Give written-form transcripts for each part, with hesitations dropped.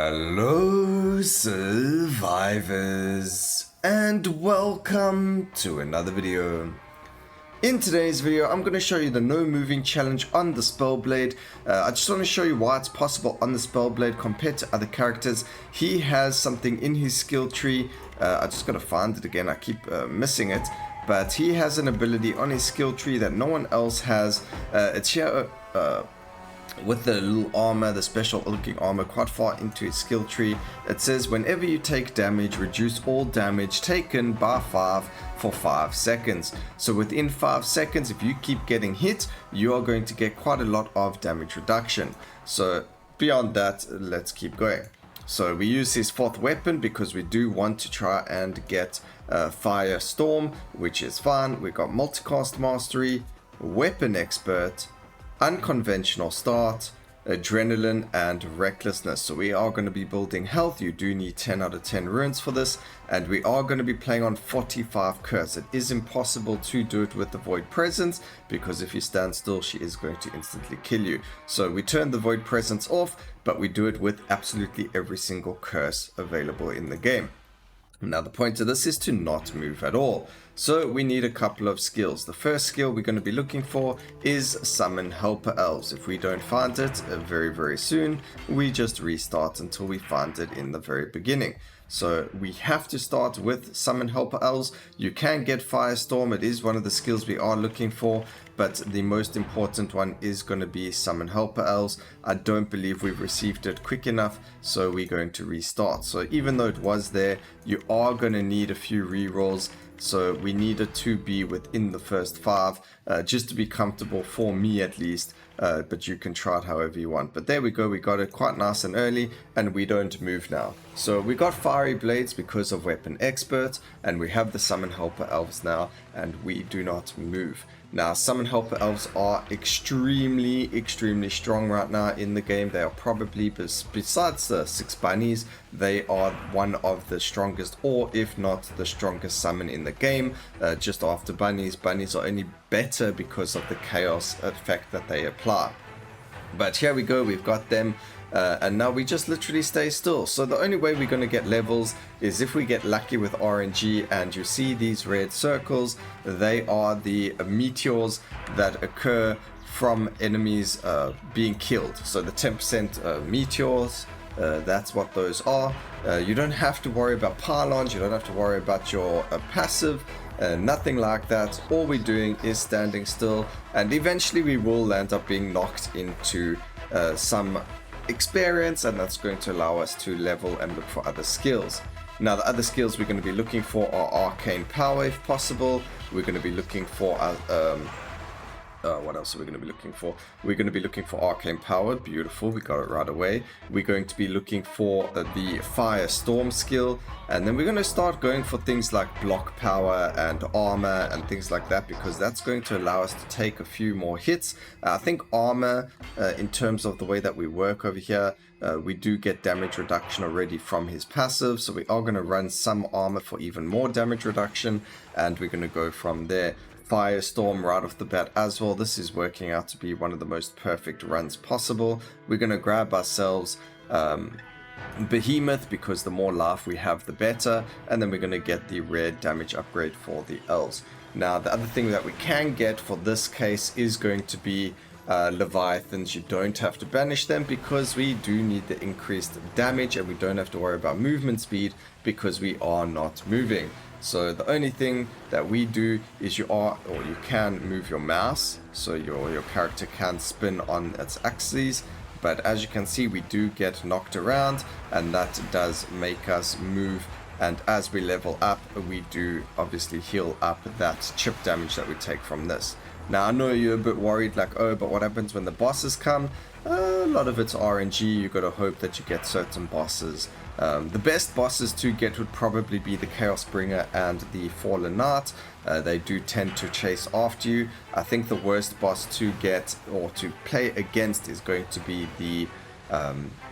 Hello survivors, and welcome to another video. In today's video I'm going to show you the no moving challenge on the Spellblade. I just want to show you why it's possible on the Spellblade compared to other characters. He has something in his skill tree, I just got to find it again, I keep missing it, but he has an ability on his skill tree that no one else has. It's here with the little armor, the special looking armor, quite far into his skill tree. It says whenever you take damage, reduce all damage taken by 5 for 5 seconds. So within 5 seconds, if you keep getting hit, you are going to get quite a lot of damage reduction. So beyond that, let's keep going. So we use his fourth weapon because we do want to try and get Fire Storm, which is fine. We got Multicast Mastery, Weapon Expert, Unconventional Start, Adrenaline, and Recklessness. So we are going to be building health. You do need 10 out of 10 runes for this, and we are going to be playing on 45 curse. It is impossible to do it with the Void Presence because if you stand still, she is going to instantly kill you. So we turn the Void Presence off, but we do it with absolutely every single curse available in the game. Now the point of this is to not move at all. So we need a couple of skills. The first skill we're going to be looking for is Summon Helper Elves. If we don't find it very soon, we just restart until we find it in the very beginning. So we have to start with Summon Helper Elves. You can get Firestorm, it is one of the skills we are looking for, but the most important one is going to be Summon Helper Elves. I don't believe we've received it quick enough, so we're going to restart. So even though it was there, you are going to need a few rerolls. So we need it to be within the first 5, just to be comfortable for me at least, but you can try it however you want. But there we go, we got it quite nice and early, and we don't move now. So we got Fiery Blades because of Weapon Expert, and we have the Summon Helper Elves now, and we do not move. Now, Summon Helper Elves are extremely strong right now in the game. They are probably, besides the 6 bunnies, they are one of the strongest, or if not the strongest summon in the game. Just after bunnies. Bunnies are only better because of the chaos effect that they apply. But here we go, we've got them. And now we just literally stay still. So the only way we're going to get levels is if we get lucky with RNG, and you see these red circles, they are the meteors that occur from enemies being killed. So the 10% meteors, that's what those are. You don't have to worry about pylons, you don't have to worry about your passive, nothing like that. All we're doing is standing still, and eventually we will end up being knocked into some experience, and that's going to allow us to level and look for other skills. Now the other skills we're going to be looking for are Arcane Power if possible. We're going to be looking for what else are we going to be looking for? We're going to be looking for Arcane Power. Beautiful, we got it right away. We're going to be looking for the Firestorm skill, and then we're going to start going for things like Block Power and Armor and things like that, because that's going to allow us to take a few more hits. I think Armor, in terms of the way that we work over here, we do get damage reduction already from his passive, so we are going to run some Armor for even more damage reduction, and we're going to go from there. Firestorm right off the bat as well. This is working out to be one of the most perfect runs possible. We're going to grab ourselves Behemoth, because the more life we have the better, and then we're going to get the rare damage upgrade for the elves. Now the other thing that we can get for this case is going to be Leviathans. You don't have to banish them because we do need the increased damage, and we don't have to worry about movement speed because we are not moving. So the only thing that we do is you can move your mouse, so your character can spin on its axis, but as you can see we do get knocked around, and that does make us move, and as we level up we do obviously heal up that chip damage that we take from this. Now I know you're a bit worried, like, oh, but what happens when the bosses come? A lot of it's RNG. You got to hope that you get certain bosses. The best bosses to get would probably be the Chaos Bringer and the Fallen Knight. They do tend to chase after you. I think the worst boss to get or to play against is going to be the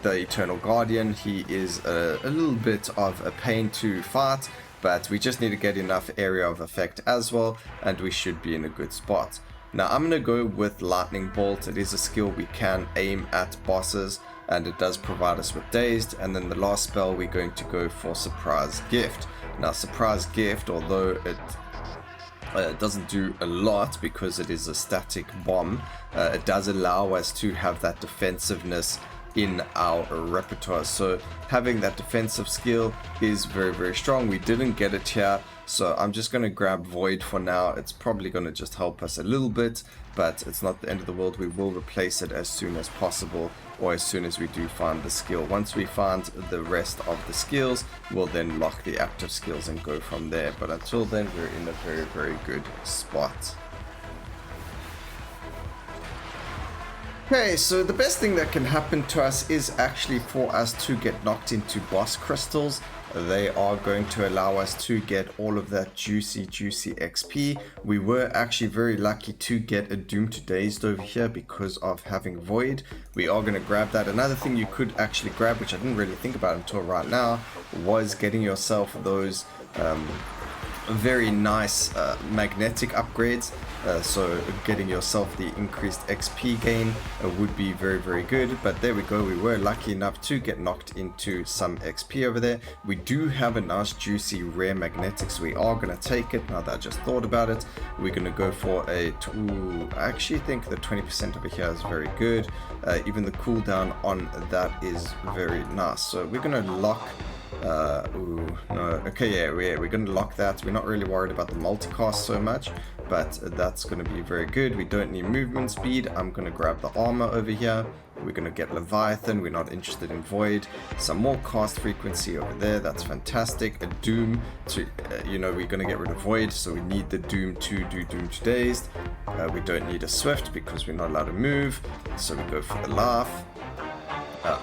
Eternal Guardian. He is a little bit of a pain to fight, but we just need to get enough area of effect as well, and we should be in a good spot. Now I'm going to go with Lightning Bolt. It is a skill we can aim at bosses. and it does provide us with Dazed. And then the last spell we're going to go for Surprise Gift. Now Surprise Gift, although it doesn't do a lot because it is a static bomb, it does allow us to have that defensiveness in our repertoire. So having that defensive skill is very, very strong. We didn't get it here, so I'm just going to grab Void for now. It's probably going to just help us a little bit, but it's not the end of the world. We will replace it as soon as possible, or as soon as we do find the skill. Once we find the rest of the skills, we'll then lock the active skills and go from there. But until then, we're in a very, very good spot. Okay, so the best thing that can happen to us is actually for us to get knocked into boss crystals. They are going to allow us to get all of that juicy XP. We were actually very lucky to get a Doom to Dazed over here because of having Void. We are going to grab that. Another thing you could actually grab, which I didn't really think about until right now, was getting yourself those very nice magnetic upgrades. So getting yourself the increased XP gain would be very, very good. But there we go, we were lucky enough to get knocked into some XP over there. We do have a nice juicy rare magnetic, so we are going to take it. Now that I just thought about it, we're going to go for a I actually think the 20% over here is very good. Even the cooldown on that is very nice. So we're going to lock okay, yeah, we're going to lock that. We're not really worried about the multicast so much, but that's going to be very good. We don't need movement speed. I'm going to grab the armor over here. We're going to get Leviathan. We're not interested in Void. Some more cast frequency over there. That's fantastic. A Doom to, we're going to get rid of Void, so we need the Doom to do Doom to Dazed. We don't need a Swift because we're not allowed to move, so we go for the Laugh.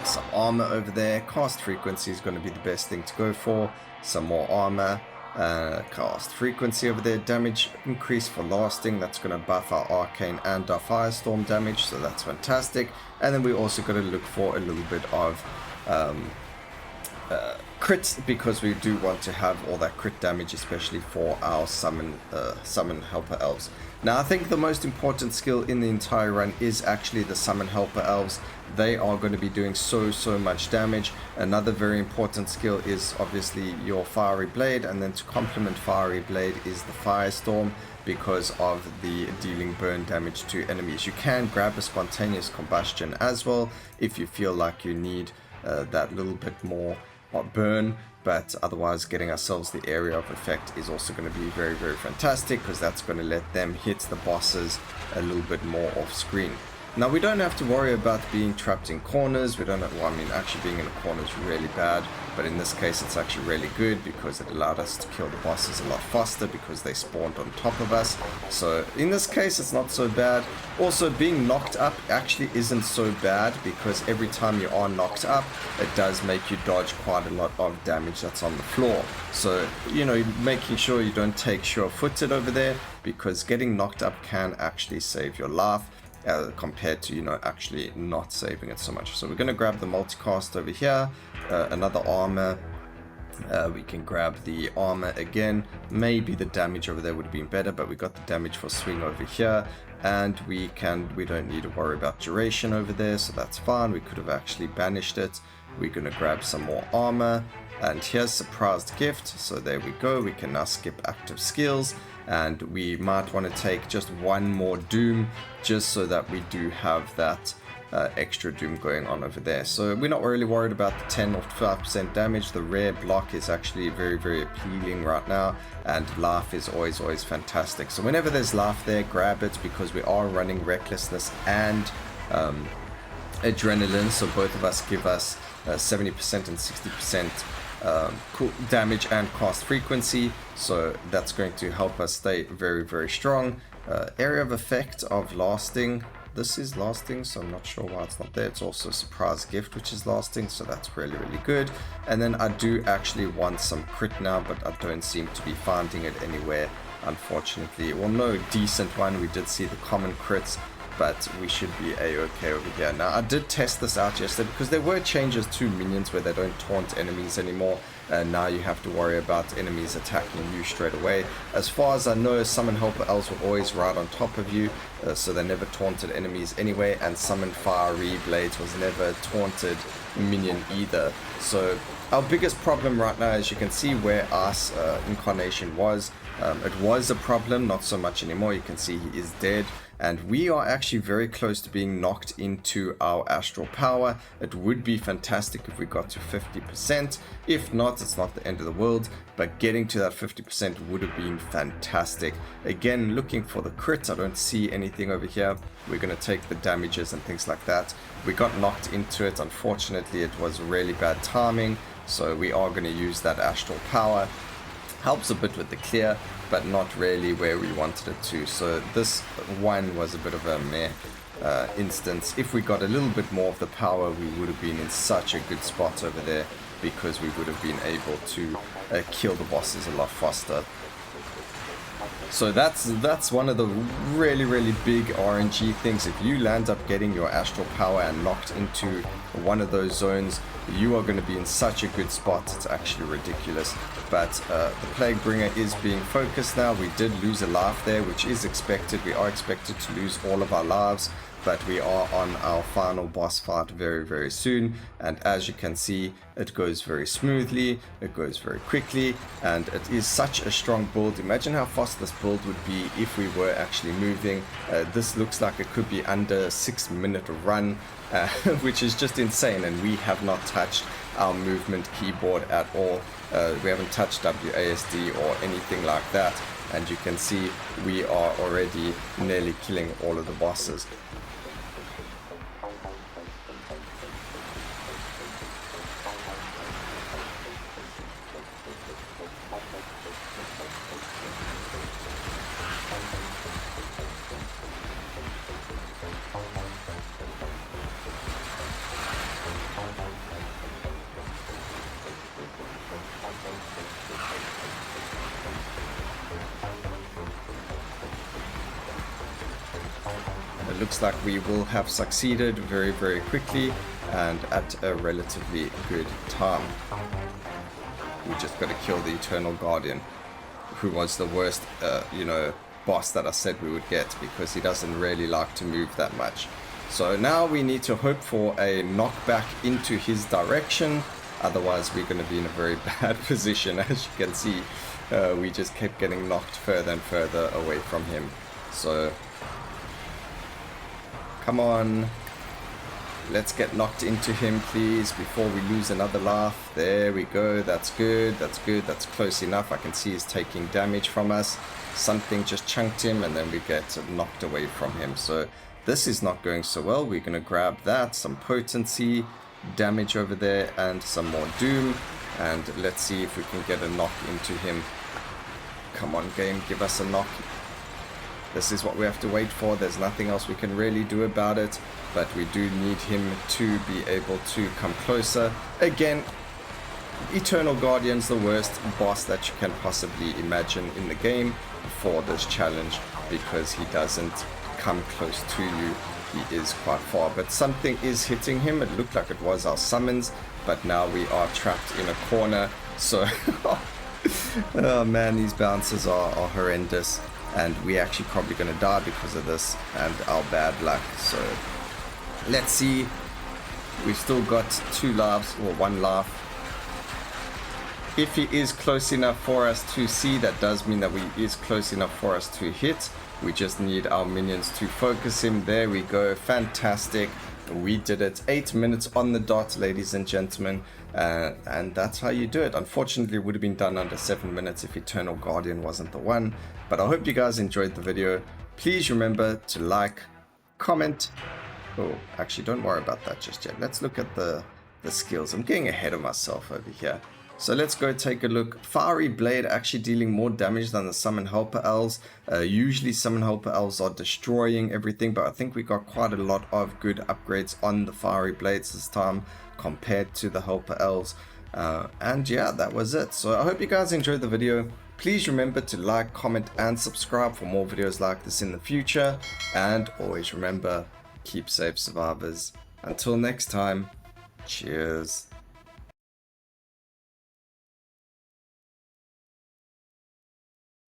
Some armor over there. Cast frequency is going to be the best thing to go for. Some more armor. Cast frequency over there. Damage increase for lasting. That's going to buff our arcane and our firestorm damage, so that's fantastic. And then we also got to look for a little bit of crits, because we do want to have all that crit damage, especially for our summon helper elves. Now I think the most important skill in the entire run is actually the summon helper elves. They are going to be doing so much damage. Another very important skill is obviously your fiery blade, and then to complement fiery blade is the firestorm, because of the dealing burn damage to enemies. You can grab a spontaneous combustion as well if you feel like you need that little bit more burn, but otherwise getting ourselves the area of effect is also going to be very, very fantastic, because that's going to let them hit the bosses a little bit more off screen. Now we don't have to worry about being trapped in corners. We don't have, well, I mean, actually being in a corner is really bad, but in this case it's actually really good because it allowed us to kill the bosses a lot faster because they spawned on top of us. So in this case it's not so bad. Also, being knocked up actually isn't so bad, because every time you are knocked up it does make you dodge quite a lot of damage that's on the floor. So, making sure you don't take sure-footed over there, because getting knocked up can actually save your life. Compared to actually not saving it so much. So we're going to grab the multicast over here, another armor. We can grab the armor again. Maybe the damage over there would have been better, but we got the damage for swing over here, and we don't need to worry about duration over there, so that's fine. We could have actually banished it. We're going to grab some more armor, and here's surprised gift. So there we go. We can now skip active skills, and we might want to take just one more Doom, just so that we do have that extra Doom going on over there. So we're not really worried about the 10 or 5% damage. The rare block is actually very, very appealing right now, and Laugh is always fantastic. So whenever there's Laugh there, grab it, because we are running Recklessness and Adrenaline, so both of us give us 70% and 60% damage and cast frequency, so that's going to help us stay very, very strong. Area of effect of lasting, this is lasting, so I'm not sure why it's not there. It's also surprise gift, which is lasting, so that's really, really good. And then I do actually want some crit now, but I don't seem to be finding it anywhere, unfortunately. Well, no decent one. We did see the common crits but we should be a-okay over here. Now, I did test this out yesterday because there were changes to minions where they don't taunt enemies anymore. Now you have to worry about enemies attacking you straight away. As far as I know, Summon Helper Elves will always ride on top of you, so they never taunted enemies anyway, and Summon Fiery Blades was never taunted minion either. So our biggest problem right now, as you can see where Ice Incarnation was, it was a problem, not so much anymore. You can see he is dead. And we are actually very close to being knocked into our astral power. It would be fantastic if we got to 50%. If not, it's not the end of the world. But getting to that 50% would have been fantastic. Again, looking for the crits. I don't see anything over here. We're going to take the damages and things like that. We got knocked into it. Unfortunately, it was really bad timing. So we are going to use that astral power. Helps a bit with the clear, but not really where we wanted it to. So this one was a bit of a meh instance. If we got a little bit more of the power, we would have been in such a good spot over there, because we would have been able to kill the bosses a lot faster. So that's one of the really big RNG things. If you land up getting your astral power and knocked into one of those zones, you are going to be in such a good spot. It's actually ridiculous. But the Plague Bringer is being focused now. We did lose a life there, which is expected. We are expected to lose all of our lives, but we are on our final boss fight very soon. And as you can see, it goes very smoothly, it goes very quickly, and it is such a strong build. Imagine how fast this build would be if we were actually moving. This looks like it could be under 6-minute run, which is just insane. And we have not touched our movement keyboard at all. We haven't touched WASD or anything like that. And you can see we are already nearly killing all of the bosses. It looks like we will have succeeded very quickly and at a relatively good time. We just got to kill the Eternal Guardian, who was the worst, boss that I said we would get, because he doesn't really like to move that much. So now we need to hope for a knockback into his direction. Otherwise, we're going to be in a very bad position. As you can see, we just kept getting knocked further and further away from him. So come on, let's get knocked into him, please, before we lose another life. There we go. That's good. That's good. That's close enough. I can see he's taking damage from us. Something just chunked him, and then we get knocked away from him. So this is not going so well. We're going to grab that, some potency, damage over there, and some more doom. And let's see if we can get a knock into him. Come on, game, give us a knock. This is what we have to wait for. There's nothing else we can really do about it, but we do need him to be able to come closer. Again, Eternal Guardian's the worst boss that you can possibly imagine in the game for this challenge, because he doesn't come close to you. He is quite far, but something is hitting him. It looked like it was our summons, but now we are trapped in a corner. So oh man, these bounces are horrendous. And we're actually probably going to die because of this and our bad luck. So let's see. We've still got 2 lives, or 1 life. If he is close enough for us to see, that does mean that he is close enough for us to hit. We just need our minions to focus him. There we go. Fantastic. We did it. 8 minutes on the dot, ladies and gentlemen. And that's how you do it. Unfortunately, it would have been done under 7 minutes if Eternal Guardian wasn't the one. But I hope you guys enjoyed the video. Please remember to like, comment. Oh, actually, don't worry about that just yet. Let's look at the skills. I'm getting ahead of myself over here. So let's go take a look. Fiery Blade actually dealing more damage than the Summon Helper Elves. Usually Summon Helper Elves are destroying everything, but I think we got quite a lot of good upgrades on the Fiery Blades this time compared to the Helper Elves. And yeah, that was it. So I hope you guys enjoyed the video. Please remember to like, comment and subscribe for more videos like this in the future, and always remember, keep safe survivors. Until next time, cheers.